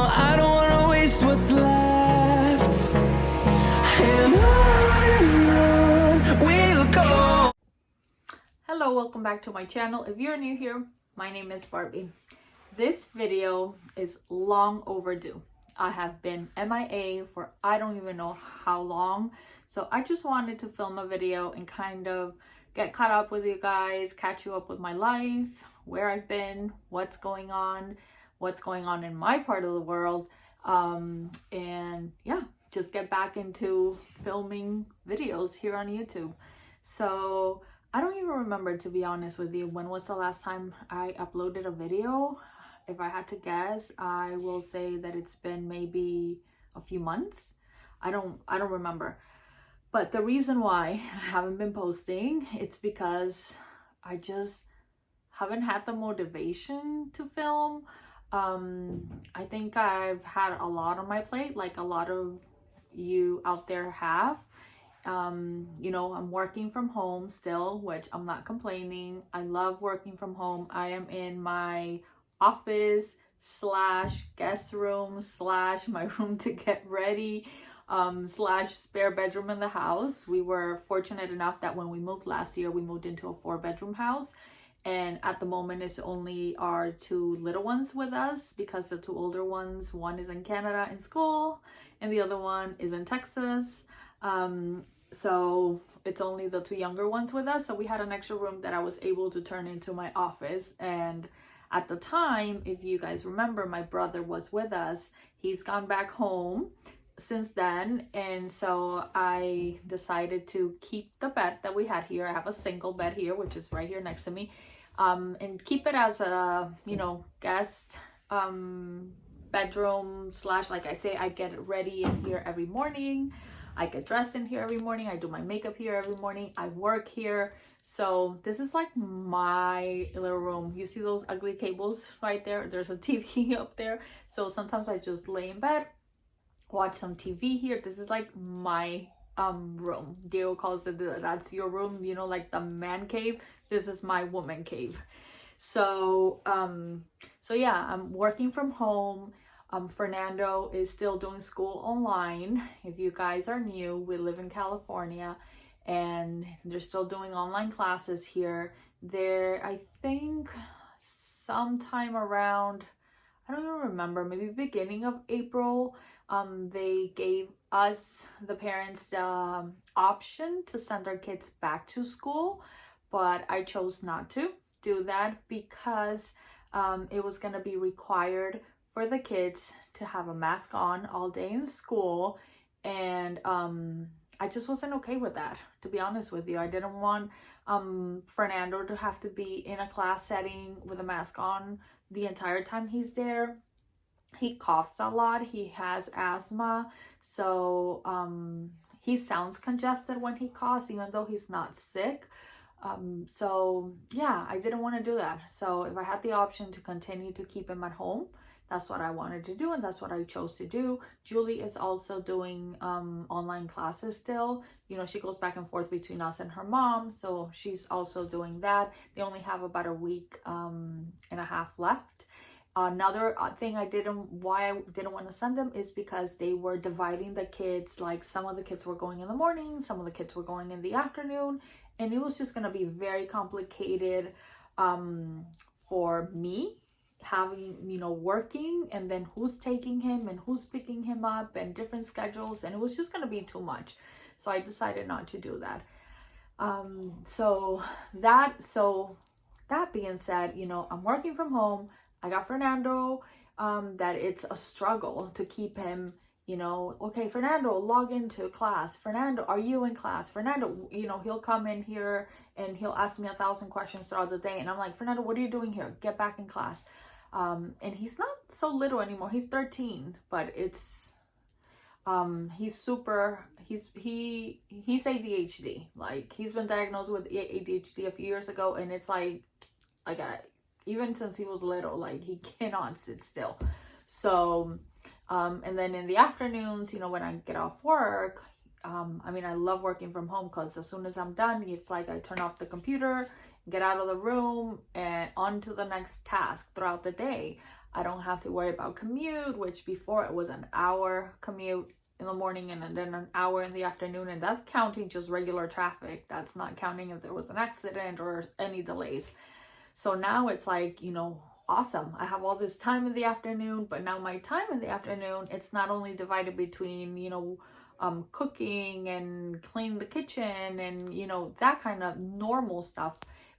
I don't wanna waste what's left, and on we'll go. Hello, welcome back to my channel. If you're new here, my name is Barbie. This video is long overdue. I have been MIA for I don't even know how long, so I just wanted to film a video and kind of get caught up with you guys, catch you up with my life, where I've been, what's going on in my part of the world, and yeah, just get back into filming videos here on YouTube. So I don't even remember, to be honest with you, when was the last time I uploaded a video. If I had to guess, I will say that it's been maybe a few months. I don't remember. But the reason why I haven't been posting, it's because I just haven't had the motivation to film. I think I've had a lot on my plate, like a lot of you out there have. You know, I'm working from home still, which I'm not complaining. I love working from home. I am in my office slash guest room slash my room to get ready slash spare bedroom in the house. We were fortunate enough that when we moved last year, we moved into a 4-bedroom house, and at the moment it's only our 2 little ones with us, because the 2 older ones, one is in Canada in school and the other one is in Texas. So it's only the 2 younger ones with us. So we had an extra room that I was able to turn into my office. And at the time, if you guys remember, my brother was with us. He's gone back home since then. And so I decided to keep the bed that we had here. I have a single bed here, which is right here next to me. And keep it as a, you know, guest bedroom slash, like I say, I get ready in here every morning. I get dressed in here every morning. I do my makeup here every morning. I work here. So this is like my little room. You see those ugly cables right there? There's a TV up there. So sometimes I just lay in bed, watch some TV here. This is like my room. Diego calls it, that's your room, you know, like the man cave. This is my woman cave. So so yeah, I'm working from home. Fernando is still doing school online. If you guys are new, we live in California and they're still doing online classes here. There, I think sometime around, I don't even remember, maybe beginning of April, they gave us, the parents, the option to send our kids back to school, but I chose not to do that because it was going to be required for the kids to have a mask on all day in school, and I just wasn't okay with that, to be honest with you. I didn't want Fernando to have to be in a class setting with a mask on the entire time he's there. He coughs a lot. He has asthma, so he sounds congested when he coughs, even though he's not sick. So yeah, I didn't want to do that. So if I had the option to continue to keep him at home, that's what I wanted to do, and that's what I chose to do. Julie is also doing online classes still. You know, she goes back and forth between us and her mom, so she's also doing that. They only have about a week and a half left. Another thing why I didn't want to send them is because they were dividing the kids. Like, some of the kids were going in the morning, some of the kids were going in the afternoon, and it was just going to be very complicated for me, having, you know, working, and then who's taking him and who's picking him up and different schedules, and it was just going to be too much. So I decided not to do that. So that being said, you know, I'm working from home. I got Fernando, that it's a struggle to keep him, you know, okay, Fernando, log into class. Fernando, are you in class? Fernando, you know, he'll come in here and he'll ask me 1,000 questions throughout the day. And I'm like, Fernando, what are you doing here? Get back in class. And he's not so little anymore. He's 13, but it's, he's ADHD. Like, he's been diagnosed with ADHD a few years ago, and it's like even since he was little, like, he cannot sit still. So, and then in the afternoons, you know, when I get off work, I mean, I love working from home because as soon as I'm done, it's like I turn off the computer, get out of the room, and on to the next task throughout the day. I don't have to worry about commute, which before it was an hour commute in the morning and then an hour in the afternoon, and that's counting just regular traffic. That's not counting if there was an accident or any delays. So now it's like, you know, awesome. I have all this time in the afternoon, but now my time in the afternoon, it's not only divided between, you know, cooking and cleaning the kitchen and, you know, that kind of normal stuff,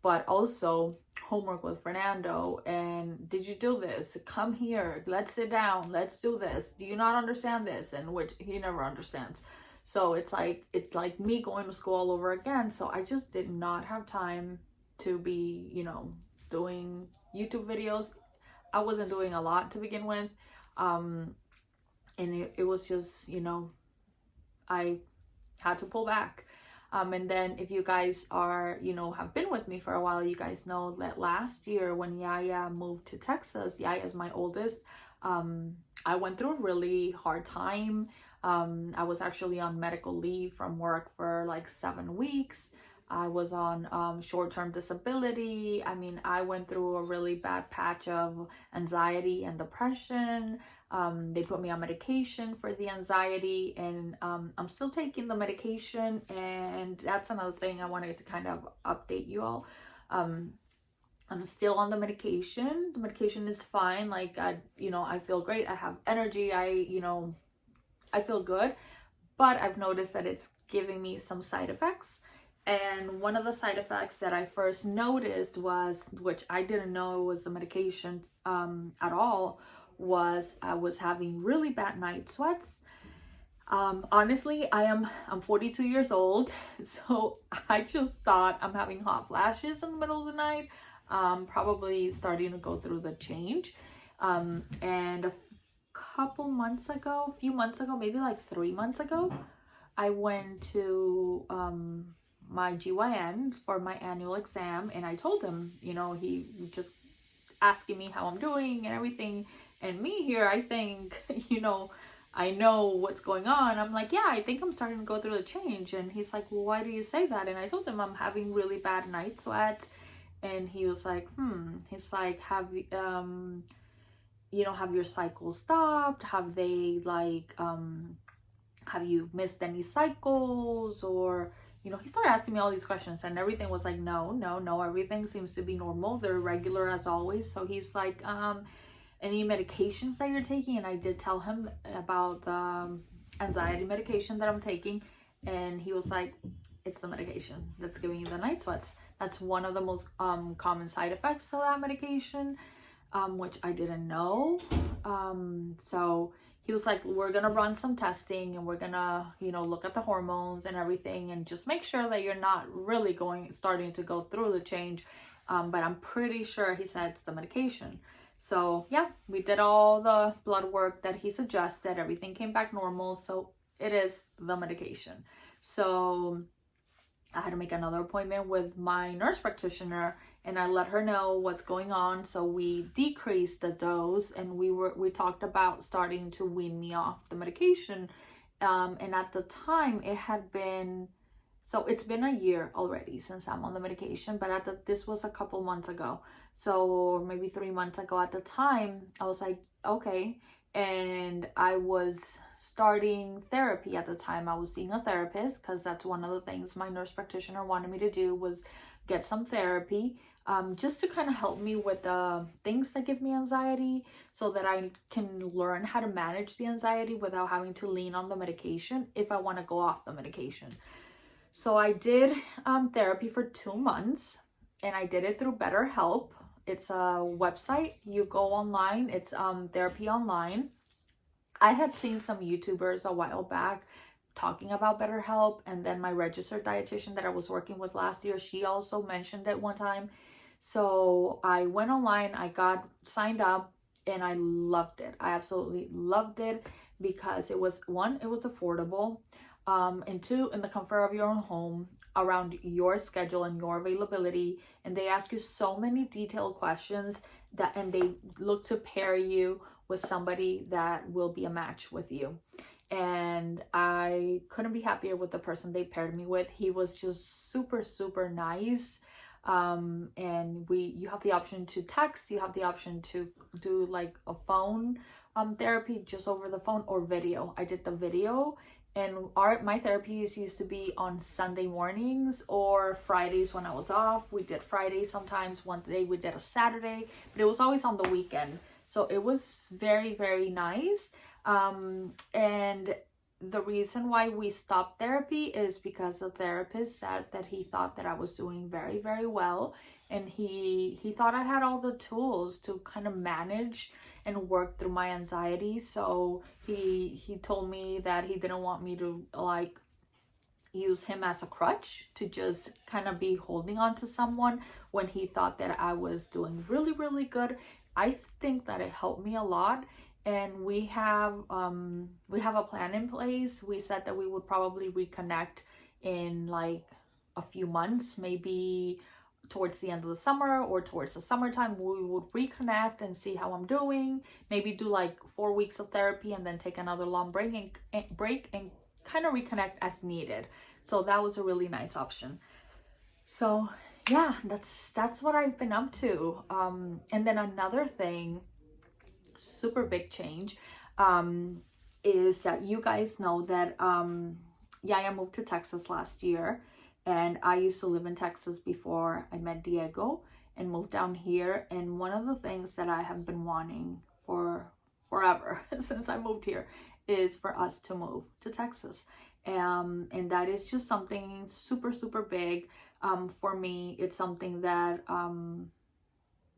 but also homework with Fernando. And did you do this? Come here, let's sit down, let's do this. Do you not understand this? And which he never understands. So it's like me going to school all over again. So I just did not have time to be, you know, doing YouTube videos. I wasn't doing a lot to begin with. And it was just, you know, I had to pull back. And then if you guys are, you know, have been with me for a while, you guys know that last year when Yaya moved to Texas, Yaya is my oldest, I went through a really hard time. I was actually on medical leave from work for like 7 weeks. I was on short-term disability. I mean, I went through a really bad patch of anxiety and depression. They put me on medication for the anxiety, and I'm still taking the medication, and that's another thing I wanted to kind of update you all. I'm still on the medication. The medication is fine. Like, I feel great. I have energy. I feel good, but I've noticed that it's giving me some side effects. And one of the side effects that I first noticed was, which I didn't know was the medication at all, was I was having really bad night sweats. Honestly, I'm 42 years old, so I just thought I'm having hot flashes in the middle of the night. Probably starting to go through the change. And a few months ago, maybe like 3 months ago, I went to my GYN for my annual exam, and I told him, you know, he just asking me how I'm doing and everything. And me here, I think, you know, I know what's going on. I'm like, yeah, I think I'm starting to go through the change. And he's like, well, why do you say that? And I told him I'm having really bad night sweats. And he was like, he's like, have your cycles stopped? Have they like, have you missed any cycles? Or, you know, he started asking me all these questions, and everything was like, no, everything seems to be normal. They're regular as always. So he's like, any medications that you're taking? And I did tell him about the anxiety medication that I'm taking, and he was like, it's the medication that's giving you the night sweats. That's one of the most common side effects of that medication, which I didn't know. So he was like, we're gonna run some testing, and we're gonna, you know, look at the hormones and everything, and just make sure that you're not really starting to go through the change. But I'm pretty sure he said it's the medication. So yeah, we did all the blood work that he suggested. Everything came back normal. So it is the medication. So I had to make another appointment with my nurse practitioner, and I let her know what's going on. So we decreased the dose, and we talked about starting to wean me off the medication. And at the time it's been a year already since I'm on the medication, but this was a couple months ago. So maybe 3 months ago at the time, I was like, okay. And I was starting therapy at the time. I was seeing a therapist because that's one of the things my nurse practitioner wanted me to do, was get some therapy, just to kind of help me with the things that give me anxiety, so that I can learn how to manage the anxiety without having to lean on the medication if I want to go off the medication. So I did therapy for 2 months, and I did it through BetterHelp. It's a website. You go online. It's therapy online. I had seen some YouTubers a while back talking about BetterHelp, and then my registered dietitian that I was working with last year, she also mentioned it one time. So I went online, I got signed up, and I loved it. I absolutely loved it because it was affordable, and two, in the comfort of your own home, around your schedule and your availability. And they ask you so many detailed questions and they look to pair you with somebody that will be a match with you. And I couldn't be happier with the person they paired me with. He was just super, super nice. And you have the option to text, you have the option to do like a phone therapy just over the phone, or video. I did the video, and my therapies used to be on Sunday mornings or Fridays when I was off. We did Fridays sometimes. One day we did a Saturday, but it was always on the weekend. So it was very, very nice. And the reason why we stopped therapy is because the therapist said that he thought that I was doing very, very well, and he thought I had all the tools to kind of manage and work through my anxiety. So he told me that he didn't want me to like use him as a crutch to just kind of be holding on to someone when he thought that I was doing really, really good. I think that it helped me a lot. And we have a plan in place. We said that we would probably reconnect in like a few months, maybe towards the end of the summer or towards the summertime. We would reconnect and see how I'm doing, maybe do like 4 weeks of therapy and then take another long break and kind of reconnect as needed. So that was a really nice option. So yeah, that's what I've been up to. And then another thing, super big change, is that you guys know that Yaya moved to Texas last year, and I used to live in Texas before I met Diego and moved down here. And one of the things that I have been wanting for forever since I moved here is for us to move to Texas. And that is just something super, super big for me. It's something that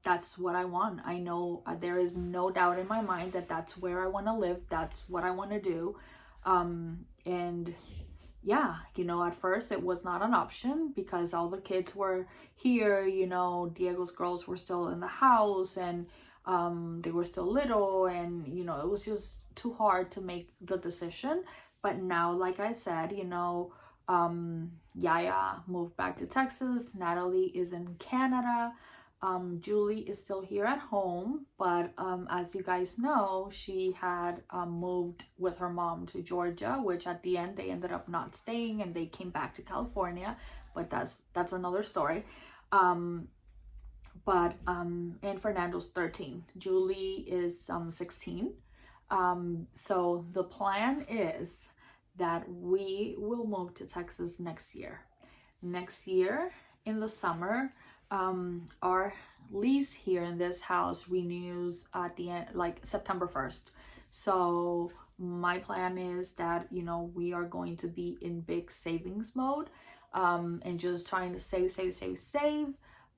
that's what I want. I know there is no doubt in my mind that that's where I want to live. That's what I want to do. And yeah, you know, at first it was not an option because all the kids were here, you know, Diego's girls were still in the house, and they were still little, and, you know, it was just too hard to make the decision. But now, like I said, you know, Yaya moved back to Texas. Natalie is in Canada. Julie is still here at home, but as you guys know, she had moved with her mom to Georgia, which at the end they ended up not staying and they came back to California, but that's another story. And Fernando's 13. Julie is 16. So the plan is that we will move to Texas next year. Next year in the summer. Our lease here in this house renews at the end, like September 1st. So my plan is that, you know, we are going to be in big savings mode, and just trying to save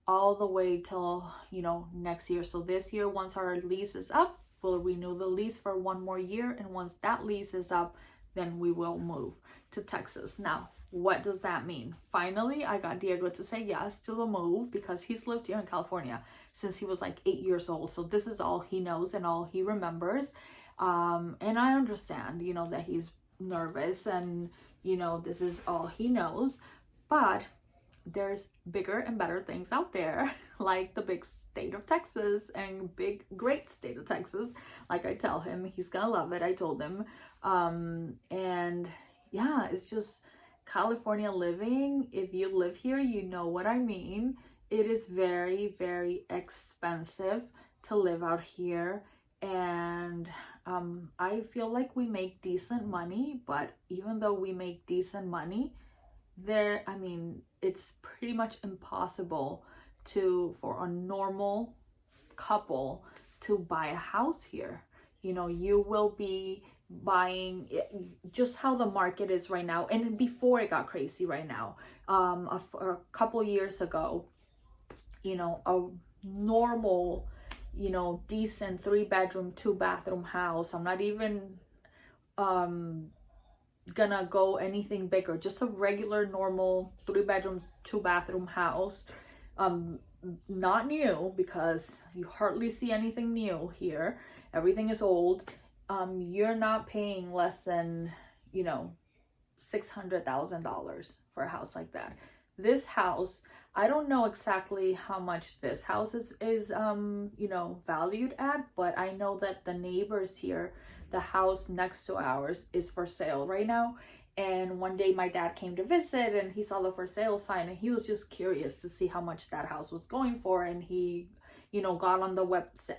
all the way till, you know, next year. So this year, once our lease is up, we'll renew the lease for 1 more year. And once that lease is up, then we will move to Texas. Now, what does that mean? Finally, I got Diego to say yes to the move because he's lived here in California since he was like 8 years old. So this is all he knows and all he remembers. And I understand, you know, that he's nervous and, you know, this is all he knows. But there's bigger and better things out there, like the big state of Texas and big, great state of Texas. Like I tell him, he's gonna love it. I told him. And yeah, it's just California living. If you live here, you know what I mean. It is very, very expensive to live out here. And I feel like we make decent money, but even though we make decent money, it's pretty much impossible for a normal couple to buy a house here. You know, you will be buying just how the market is right now, and before it got crazy right now, a couple years ago, you know, a normal, you know, decent 3-bedroom 2-bathroom house, I'm not even gonna go anything bigger, just a regular normal 3-bedroom 2-bathroom house, not new, because you hardly see anything new here, everything is old. You're not paying less than, you know, $600,000 for a house like that. This house, I don't know exactly how much this house is you know, valued at, but I know that the neighbors here, the house next to ours, is for sale right now, And one day my dad came to visit and he saw the for sale sign, and he was just curious to see how much that house was going for. And he, got on the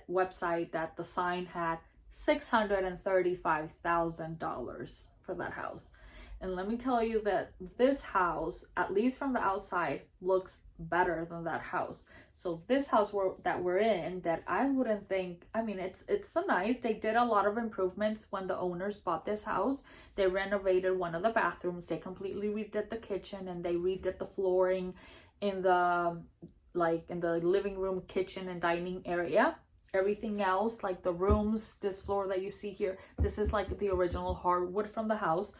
website that the sign had $635,000 for that house. And let me tell you that this house, at least from the outside, looks better than that house. So this house that we're in, that I wouldn't think, it's so nice. They did a lot of improvements when the owners bought this house. They renovated one of the bathrooms. They completely redid the kitchen, and they redid the flooring in the living room, kitchen, and dining area. Everything else, like the rooms, this floor that you see here, this is like the original hardwood from the house.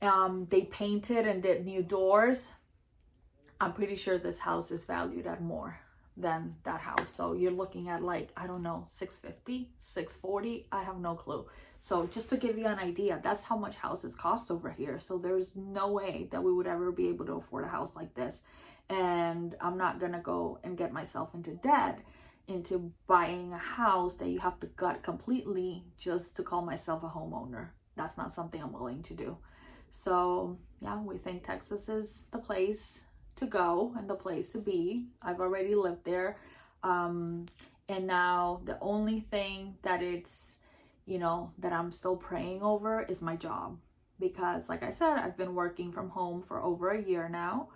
They painted and did new doors. I'm pretty sure this house is valued at more than that house. So you're looking at like, I don't know, 650, 640. I have no clue. So just to give you an idea, that's how much houses cost over here. So there's no way that we would ever be able to afford a house like this. And I'm not going to go and get myself into debt into buying a house that you have to gut completely just to call myself a homeowner. That's not something I'm willing to do. So yeah, we think Texas is the place to go and the place to be. I've already lived there. And now the only thing that that I'm still praying over is my job. Because like I said, I've been working from home for over a year now.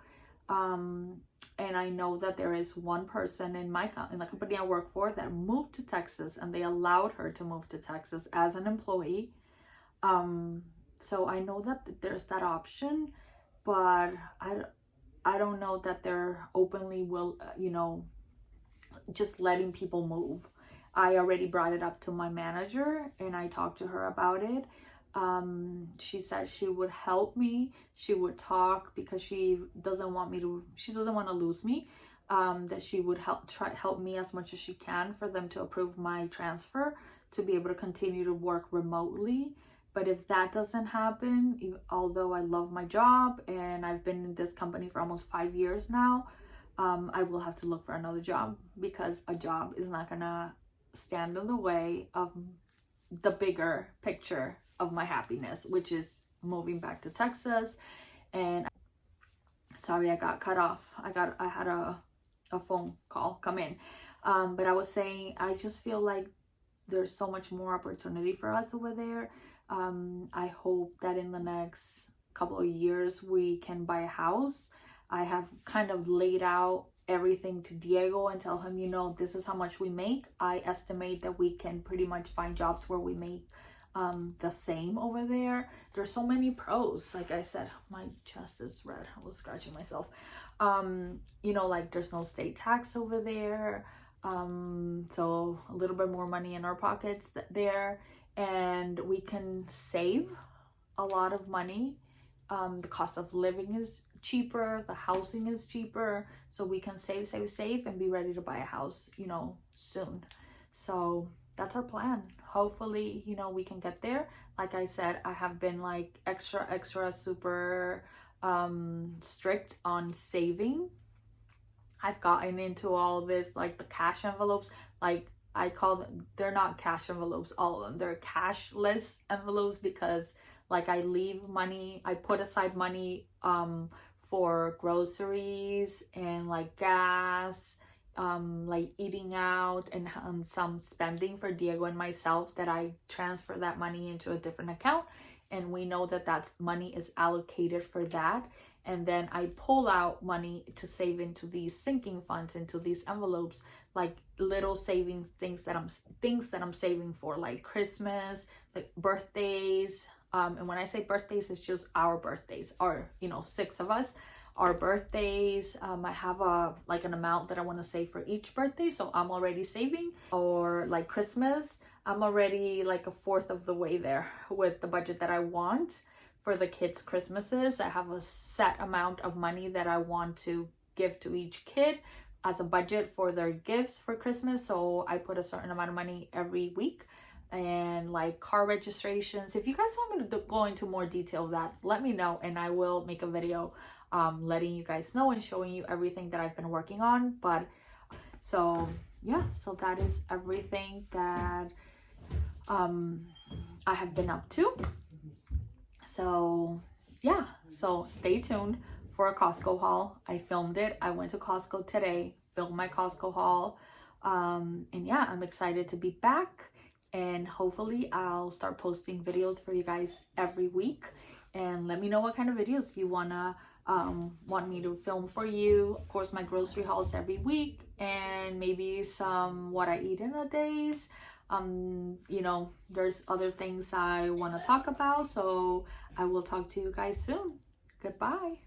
And I know that there is one person in the company I work for that moved to Texas, and they allowed her to move to Texas as an employee. So I know that there's that option, but I don't know that they're openly just letting people move. I already brought it up to my manager and I talked to her about it. She said she would help me. She would talk because she doesn't want to lose me. That she would help me as much as she can for them to approve my transfer to be able to continue to work remotely. But if that doesn't happen, although I love my job and I've been in this company for almost 5 years now, I will have to look for another job, because a job is not gonna stand in the way of the bigger picture of my happiness, which is moving back to Texas. And sorry, I got cut off. I had a phone call come in. But I was saying, I just feel like there's so much more opportunity for us over there. I hope that in the next couple of years we can buy a house. I have kind of laid out everything to Diego and tell him, this is how much we make. I estimate that we can pretty much find jobs where we make the same over there. There's so many pros. Like I said, my chest is red. I was scratching myself. Like there's no state tax over there. So a little bit more money in our pockets there. And we can save a lot of money. The cost of living is cheaper, the housing is cheaper, so we can save and be ready to buy a house, soon. So that's our plan. Hopefully, we can get there. Like I said, I have been like extra super strict on saving. I've gotten into all this, like the cash envelopes, like I call them, they're not cash envelopes, all of them. They're cashless envelopes, because like I leave money, I put aside money for groceries and like gas, like eating out, and some spending for Diego and myself, that I transfer that money into a different account. And we know that money is allocated for that. And then I pull out money to save into these sinking funds, into these envelopes, like little savings, things that I'm saving for, like Christmas, like birthdays. And when I say birthdays, it's just our birthdays, or 6 of us, our birthdays. I have an amount that I want to save for each birthday, so I'm already saving. Or like Christmas, I'm already like a fourth of the way there with the budget that I want for the kids' Christmases. I have a set amount of money that I want to give to each kid as a budget for their gifts for Christmas. So I put a certain amount of money every week. And like car registrations, if you guys want me to go into more detail of that, let me know, and I will make a video letting you guys know and showing you everything that I've been working on. But so yeah, so that is everything that I have been up to. So yeah, so stay tuned for a Costco haul. I filmed it. I went to Costco today, filmed my Costco haul. And yeah, I'm excited to be back, and hopefully I'll start posting videos for you guys every week. And let me know what kind of videos you want me to film for you. Of course, my grocery hauls every week, and maybe some what I eat in a days. You know, there's other things I want to talk about, so I will talk to you guys soon. Goodbye.